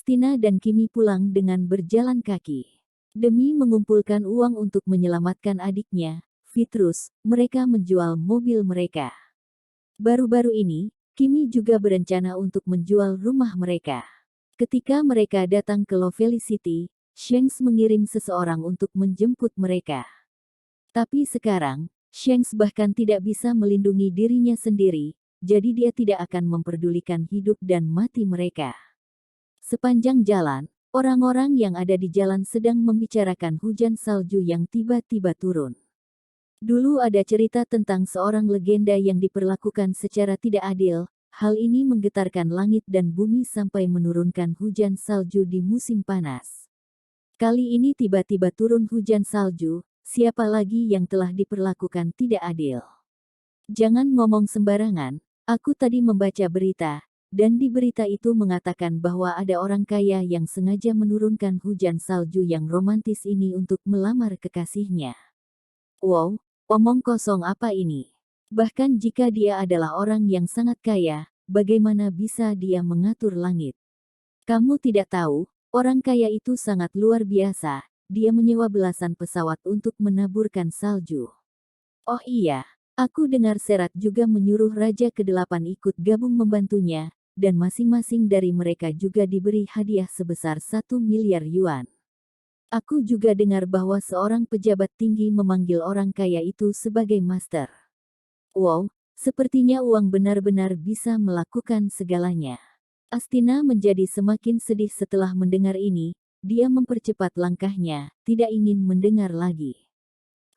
Astina dan Kimi pulang dengan berjalan kaki. Demi mengumpulkan uang untuk menyelamatkan adiknya, Petrus, mereka menjual mobil mereka. Baru-baru ini, Kimi juga berencana untuk menjual rumah mereka. Ketika mereka datang ke Lovely City, Shanks mengirim seseorang untuk menjemput mereka. Tapi sekarang, Shanks bahkan tidak bisa melindungi dirinya sendiri, jadi dia tidak akan memperdulikan hidup dan mati mereka. Sepanjang jalan, orang-orang yang ada di jalan sedang membicarakan hujan salju yang tiba-tiba turun. Dulu ada cerita tentang seorang legenda yang diperlakukan secara tidak adil. Hal ini menggetarkan langit dan bumi sampai menurunkan hujan salju di musim panas. Kali ini tiba-tiba turun hujan salju, siapa lagi yang telah diperlakukan tidak adil? Jangan ngomong sembarangan, aku tadi membaca berita. Dan di berita itu mengatakan bahwa ada orang kaya yang sengaja menurunkan hujan salju yang romantis ini untuk melamar kekasihnya. Wow, omong kosong apa ini? Bahkan jika dia adalah orang yang sangat kaya, bagaimana bisa dia mengatur langit? Kamu tidak tahu, orang kaya itu sangat luar biasa, dia menyewa belasan pesawat untuk menaburkan salju. Oh iya, aku dengar Serat juga menyuruh Raja ke-8 ikut gabung membantunya, dan masing-masing dari mereka juga diberi hadiah sebesar 1 miliar yuan. Aku juga dengar bahwa seorang pejabat tinggi memanggil orang kaya itu sebagai master. Wow, sepertinya uang benar-benar bisa melakukan segalanya. Astina menjadi semakin sedih setelah mendengar ini, dia mempercepat langkahnya, tidak ingin mendengar lagi.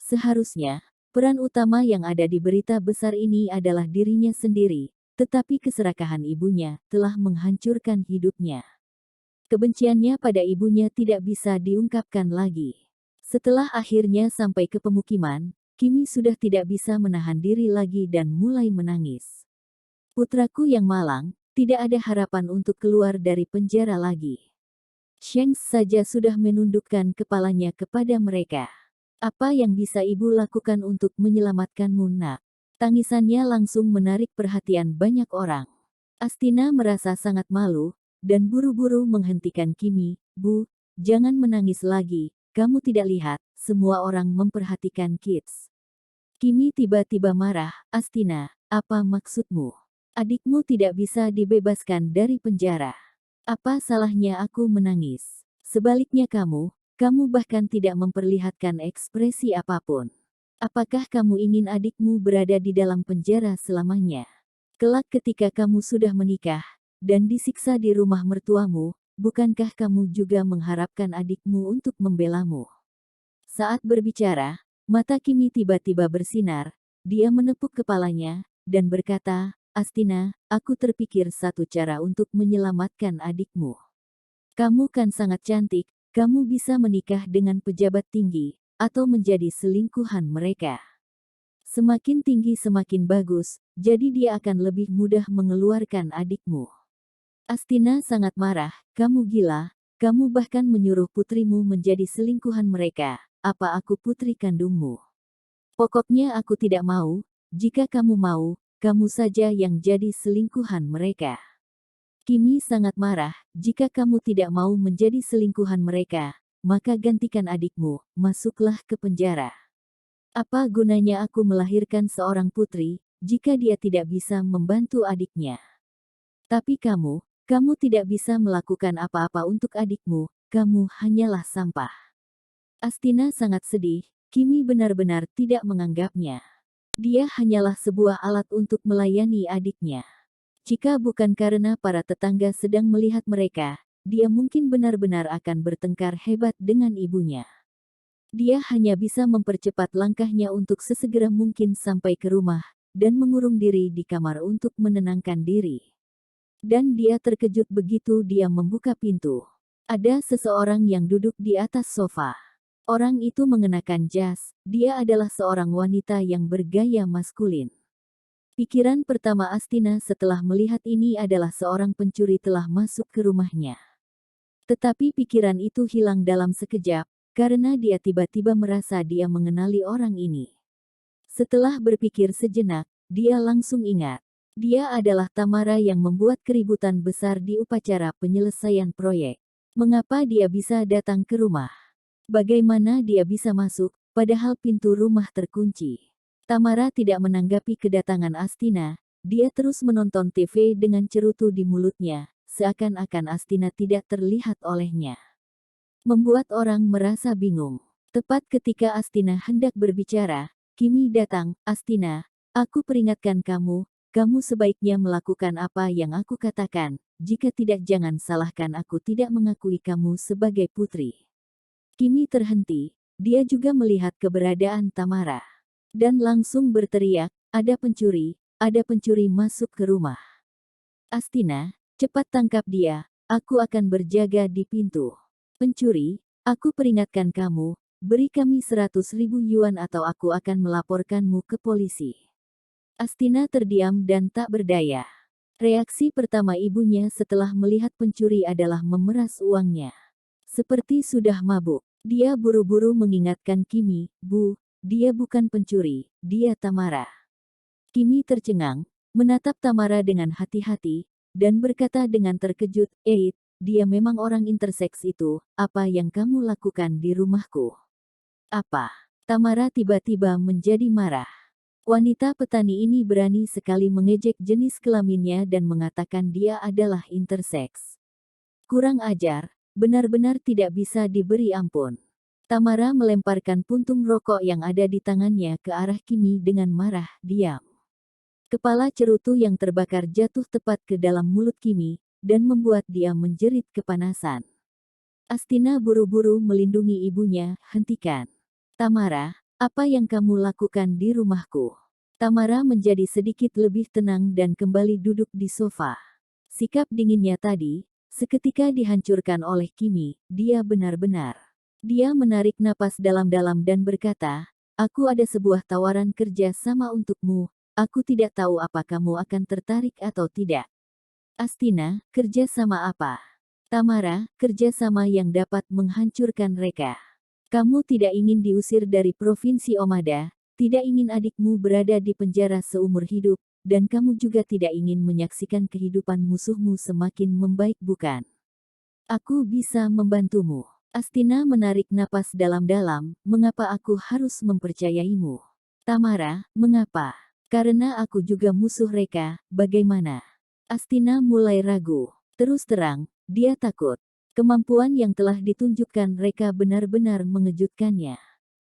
Seharusnya, peran utama yang ada di berita besar ini adalah dirinya sendiri. Tetapi keserakahan ibunya telah menghancurkan hidupnya. Kebenciannya pada ibunya tidak bisa diungkapkan lagi. Setelah akhirnya sampai ke pemukiman, Kimi sudah tidak bisa menahan diri lagi dan mulai menangis. Putraku yang malang, tidak ada harapan untuk keluar dari penjara lagi. Shanks saja sudah menundukkan kepalanya kepada mereka. Apa yang bisa ibu lakukan untuk menyelamatkanmu, nak? Tangisannya langsung menarik perhatian banyak orang. Astina merasa sangat malu, dan buru-buru menghentikan Kimi. Bu, jangan menangis lagi, kamu tidak lihat, semua orang memperhatikan Kids. Kimi tiba-tiba marah, Astina, apa maksudmu? Adikmu tidak bisa dibebaskan dari penjara. Apa salahnya aku menangis? Sebaliknya kamu bahkan tidak memperlihatkan ekspresi apapun. Apakah kamu ingin adikmu berada di dalam penjara selamanya? Kelak ketika kamu sudah menikah, dan disiksa di rumah mertuamu, bukankah kamu juga mengharapkan adikmu untuk membelamu? Saat berbicara, mata Kimi tiba-tiba bersinar, dia menepuk kepalanya, dan berkata, Astina, aku terpikir satu cara untuk menyelamatkan adikmu. Kamu kan sangat cantik, kamu bisa menikah dengan pejabat tinggi, atau menjadi selingkuhan mereka. Semakin tinggi semakin bagus, jadi dia akan lebih mudah mengeluarkan adikmu. Astina sangat marah, kamu gila, kamu bahkan menyuruh putrimu menjadi selingkuhan mereka, apa aku putri kandungmu? Pokoknya aku tidak mau, jika kamu mau, kamu saja yang jadi selingkuhan mereka. Kimi sangat marah, jika kamu tidak mau menjadi selingkuhan mereka, maka gantikan adikmu, masuklah ke penjara. Apa gunanya aku melahirkan seorang putri, jika dia tidak bisa membantu adiknya? Tapi kamu tidak bisa melakukan apa-apa untuk adikmu, kamu hanyalah sampah. Astina sangat sedih, Kimi benar-benar tidak menganggapnya. Dia hanyalah sebuah alat untuk melayani adiknya. Jika bukan karena para tetangga sedang melihat mereka, dia mungkin benar-benar akan bertengkar hebat dengan ibunya. Dia hanya bisa mempercepat langkahnya untuk sesegera mungkin sampai ke rumah, dan mengurung diri di kamar untuk menenangkan diri. Dan dia terkejut begitu dia membuka pintu. Ada seseorang yang duduk di atas sofa. Orang itu mengenakan jas, dia adalah seorang wanita yang bergaya maskulin. Pikiran pertama Astina setelah melihat ini adalah seorang pencuri telah masuk ke rumahnya. Tetapi pikiran itu hilang dalam sekejap, karena dia tiba-tiba merasa dia mengenali orang ini. Setelah berpikir sejenak, dia langsung ingat. Dia adalah Tamara yang membuat keributan besar di upacara penyelesaian proyek. Mengapa dia bisa datang ke rumah? Bagaimana dia bisa masuk, padahal pintu rumah terkunci? Tamara tidak menanggapi kedatangan Astina, dia terus menonton TV dengan cerutu di mulutnya, seakan-akan Astina tidak terlihat olehnya. Membuat orang merasa bingung. Tepat ketika Astina hendak berbicara, Kimi datang. Astina, aku peringatkan kamu, kamu sebaiknya melakukan apa yang aku katakan, jika tidak jangan salahkan aku tidak mengakui kamu sebagai putri. Kimi terhenti, dia juga melihat keberadaan Tamara. Dan langsung berteriak, ada pencuri masuk ke rumah. Astina, cepat tangkap dia, aku akan berjaga di pintu. Pencuri, aku peringatkan kamu, beri kami 100.000 yuan atau aku akan melaporkanmu ke polisi. Astina terdiam dan tak berdaya. Reaksi pertama ibunya setelah melihat pencuri adalah memeras uangnya. Seperti sudah mabuk, dia buru-buru mengingatkan Kimi, Bu, dia bukan pencuri, dia Tamara. Kimi tercengang, menatap Tamara dengan hati-hati, dan berkata dengan terkejut, dia memang orang interseks itu, apa yang kamu lakukan di rumahku? Apa? Tamara tiba-tiba menjadi marah. Wanita petani ini berani sekali mengejek jenis kelaminnya dan mengatakan dia adalah interseks. Kurang ajar, benar-benar tidak bisa diberi ampun. Tamara melemparkan puntung rokok yang ada di tangannya ke arah Kimi dengan marah, diam. Kepala cerutu yang terbakar jatuh tepat ke dalam mulut Kimi, dan membuat dia menjerit kepanasan. Astina buru-buru melindungi ibunya, hentikan. Tamara, apa yang kamu lakukan di rumahku? Tamara menjadi sedikit lebih tenang dan kembali duduk di sofa. Sikap dinginnya tadi, seketika dihancurkan oleh Kimi, dia benar-benar. Dia menarik napas dalam-dalam dan berkata, aku ada sebuah tawaran kerja sama untukmu, aku tidak tahu apa kamu akan tertarik atau tidak. Astina, kerja sama apa? Tamara, kerja sama yang dapat menghancurkan mereka. Kamu tidak ingin diusir dari provinsi Omada, tidak ingin adikmu berada di penjara seumur hidup, dan kamu juga tidak ingin menyaksikan kehidupan musuhmu semakin membaik bukan? Aku bisa membantumu. Astina menarik napas dalam-dalam, mengapa aku harus mempercayaimu? Tamara, mengapa? Karena aku juga musuh Reka, bagaimana? Astina mulai ragu. Terus terang, dia takut. Kemampuan yang telah ditunjukkan Reka benar-benar mengejutkannya.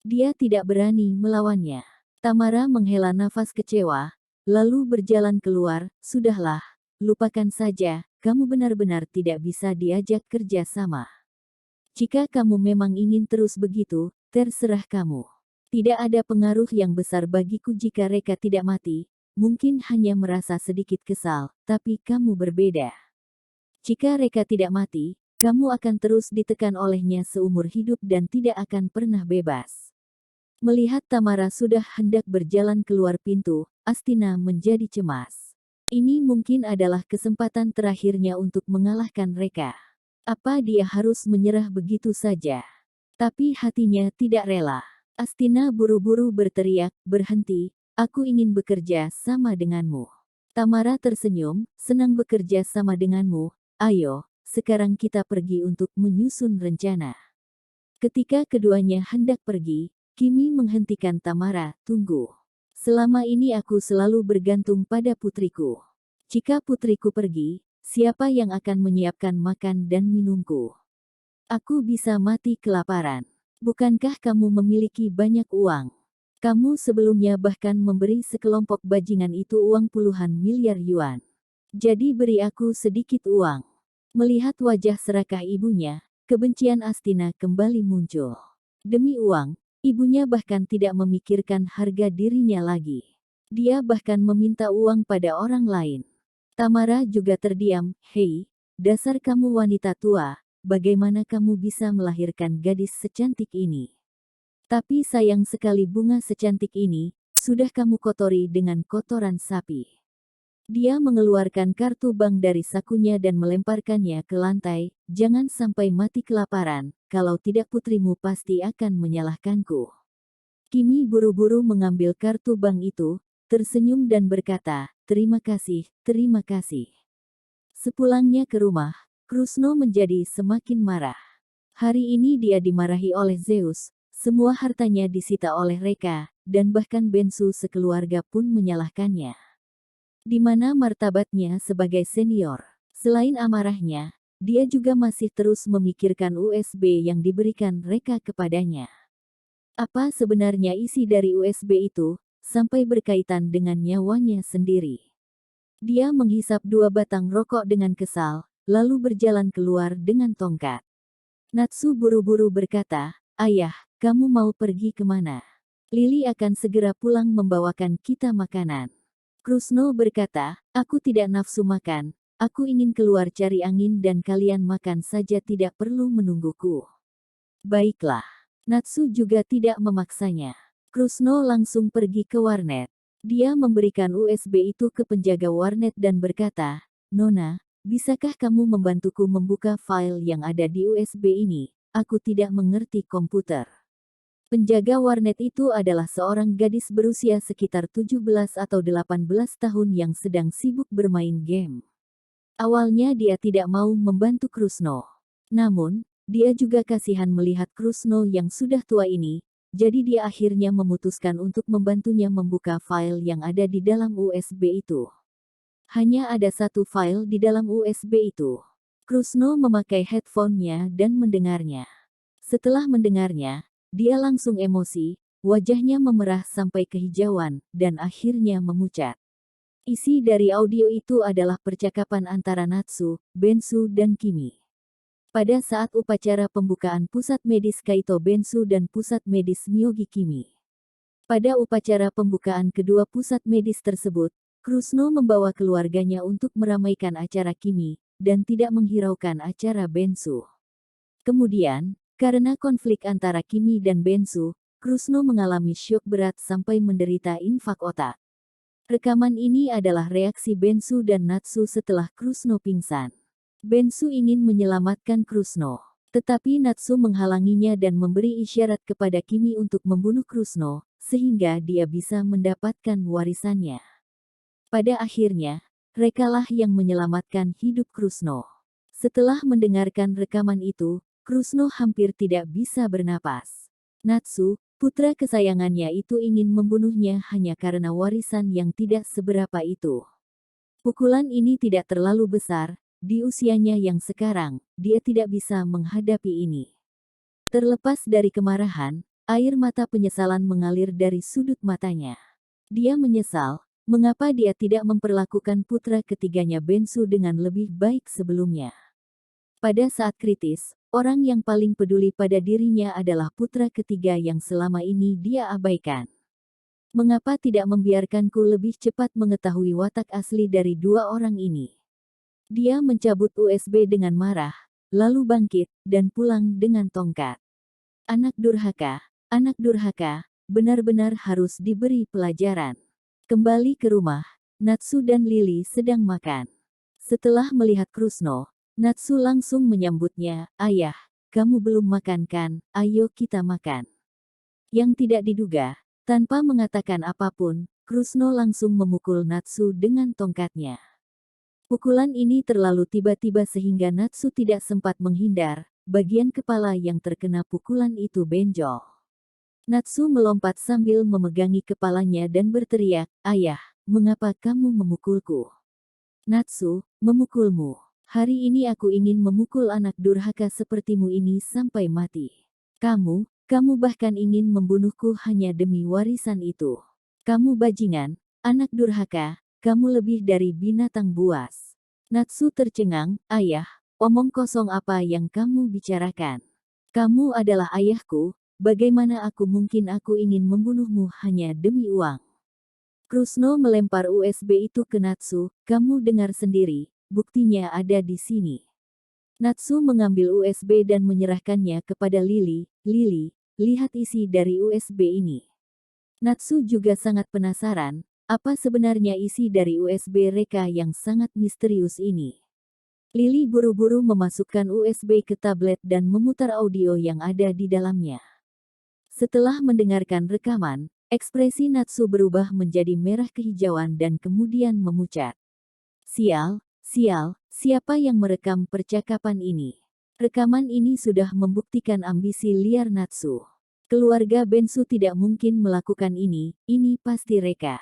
Dia tidak berani melawannya. Tamara menghela nafas kecewa, lalu berjalan keluar, sudahlah, lupakan saja, kamu benar-benar tidak bisa diajak kerja sama. Jika kamu memang ingin terus begitu, terserah kamu. Tidak ada pengaruh yang besar bagiku jika Reka tidak mati, mungkin hanya merasa sedikit kesal, tapi kamu berbeda. Jika Reka tidak mati, kamu akan terus ditekan olehnya seumur hidup dan tidak akan pernah bebas. Melihat Tamara sudah hendak berjalan keluar pintu, Astina menjadi cemas. Ini mungkin adalah kesempatan terakhirnya untuk mengalahkan Reka. Apa dia harus menyerah begitu saja? Tapi hatinya tidak rela. Astina buru-buru berteriak, berhenti, aku ingin bekerja sama denganmu. Tamara tersenyum, senang bekerja sama denganmu, ayo, sekarang kita pergi untuk menyusun rencana. Ketika keduanya hendak pergi, Kimi menghentikan Tamara, tunggu. Selama ini aku selalu bergantung pada putriku. Jika putriku pergi, siapa yang akan menyiapkan makan dan minumku? Aku bisa mati kelaparan. Bukankah kamu memiliki banyak uang? Kamu sebelumnya bahkan memberi sekelompok bajingan itu uang puluhan miliar yuan. Jadi beri aku sedikit uang. Melihat wajah serakah ibunya, kebencian Astina kembali muncul. Demi uang, ibunya bahkan tidak memikirkan harga dirinya lagi. Dia bahkan meminta uang pada orang lain. Tamara juga terdiam, hei, dasar kamu wanita tua, bagaimana kamu bisa melahirkan gadis secantik ini? Tapi sayang sekali bunga secantik ini, sudah kamu kotori dengan kotoran sapi. Dia mengeluarkan kartu bank dari sakunya dan melemparkannya ke lantai, jangan sampai mati kelaparan, kalau tidak putrimu pasti akan menyalahkanku. Kimi buru-buru mengambil kartu bank itu, tersenyum dan berkata, terima kasih, terima kasih. Sepulangnya ke rumah, Krusno menjadi semakin marah. Hari ini dia dimarahi oleh Zeus, semua hartanya disita oleh Reka, dan bahkan Bensu sekeluarga pun menyalahkannya. Di mana martabatnya sebagai senior? Selain amarahnya, dia juga masih terus memikirkan USB yang diberikan Reka kepadanya. Apa sebenarnya isi dari USB itu, sampai berkaitan dengan nyawanya sendiri? Dia menghisap 2 batang rokok dengan kesal, lalu berjalan keluar dengan tongkat. Natsu buru-buru berkata, "Ayah, kamu mau pergi kemana? Lily akan segera pulang membawakan kita makanan." Krusno berkata, "Aku tidak nafsu makan, aku ingin keluar cari angin dan kalian makan saja tidak perlu menungguku." Baiklah. Natsu juga tidak memaksanya. Krusno langsung pergi ke warnet. Dia memberikan USB itu ke penjaga warnet dan berkata, "Nona, bisakah kamu membantuku membuka file yang ada di USB ini? Aku tidak mengerti komputer." Penjaga warnet itu adalah seorang gadis berusia sekitar 17 atau 18 tahun yang sedang sibuk bermain game. Awalnya dia tidak mau membantu Krusno. Namun, dia juga kasihan melihat Krusno yang sudah tua ini, jadi dia akhirnya memutuskan untuk membantunya membuka file yang ada di dalam USB itu. Hanya ada satu file di dalam USB itu. Krusno memakai headphone-nya dan mendengarnya. Setelah mendengarnya, dia langsung emosi, wajahnya memerah sampai kehijauan, dan akhirnya memucat. Isi dari audio itu adalah percakapan antara Natsu, Bensu dan Kimi. Pada saat upacara pembukaan Pusat Medis Kaito Bensu dan Pusat Medis Myogi Kimi. Pada upacara pembukaan kedua pusat medis tersebut, Krusno membawa keluarganya untuk meramaikan acara Kimi, dan tidak menghiraukan acara Bensu. Kemudian, karena konflik antara Kimi dan Bensu, Krusno mengalami syok berat sampai menderita infak otak. Rekaman ini adalah reaksi Bensu dan Natsu setelah Krusno pingsan. Bensu ingin menyelamatkan Krusno, tetapi Natsu menghalanginya dan memberi isyarat kepada Kimi untuk membunuh Krusno, sehingga dia bisa mendapatkan warisannya. Pada akhirnya, Rekalah yang menyelamatkan hidup Krusno. Setelah mendengarkan rekaman itu, Krusno hampir tidak bisa bernapas. Natsu, putra kesayangannya itu ingin membunuhnya hanya karena warisan yang tidak seberapa itu. Pukulan ini tidak terlalu besar. Di usianya yang sekarang, dia tidak bisa menghadapi ini. Terlepas dari kemarahan, air mata penyesalan mengalir dari sudut matanya. Dia menyesal, mengapa dia tidak memperlakukan putra ketiganya Bensu dengan lebih baik sebelumnya. Pada saat kritis, orang yang paling peduli pada dirinya adalah putra ketiga yang selama ini dia abaikan. Mengapa tidak membiarkanku lebih cepat mengetahui watak asli dari dua orang ini? Dia mencabut USB dengan marah, lalu bangkit, dan pulang dengan tongkat. Anak durhaka, benar-benar harus diberi pelajaran. Kembali ke rumah, Natsu dan Lily sedang makan. Setelah melihat Krusno, Natsu langsung menyambutnya, "Ayah, kamu belum makan kan? Ayo kita makan." Yang tidak diduga, tanpa mengatakan apapun, Krusno langsung memukul Natsu dengan tongkatnya. Pukulan ini terlalu tiba-tiba sehingga Natsu tidak sempat menghindar, bagian kepala yang terkena pukulan itu benjol. Natsu melompat sambil memegangi kepalanya dan berteriak, "Ayah, mengapa kamu memukulku?" "Natsu, memukulmu. Hari ini aku ingin memukul anak durhaka sepertimu ini sampai mati. Kamu bahkan ingin membunuhku hanya demi warisan itu. Kamu bajingan, anak durhaka. Kamu lebih dari binatang buas." Natsu tercengang, "Ayah, omong kosong apa yang kamu bicarakan? Kamu adalah ayahku, bagaimana aku ingin membunuhmu hanya demi uang?" Krusno melempar USB itu ke Natsu, "Kamu dengar sendiri, buktinya ada di sini." Natsu mengambil USB dan menyerahkannya kepada Lily. "Lily, lihat isi dari USB ini." Natsu juga sangat penasaran, apa sebenarnya isi dari USB Reka yang sangat misterius ini. Lily buru-buru memasukkan USB ke tablet dan memutar audio yang ada di dalamnya. Setelah mendengarkan rekaman, ekspresi Natsu berubah menjadi merah kehijauan dan kemudian memucat. Sial, Siapa yang merekam percakapan ini? Rekaman ini sudah membuktikan ambisi liar Natsu. Keluarga Bensu tidak mungkin melakukan ini pasti reka.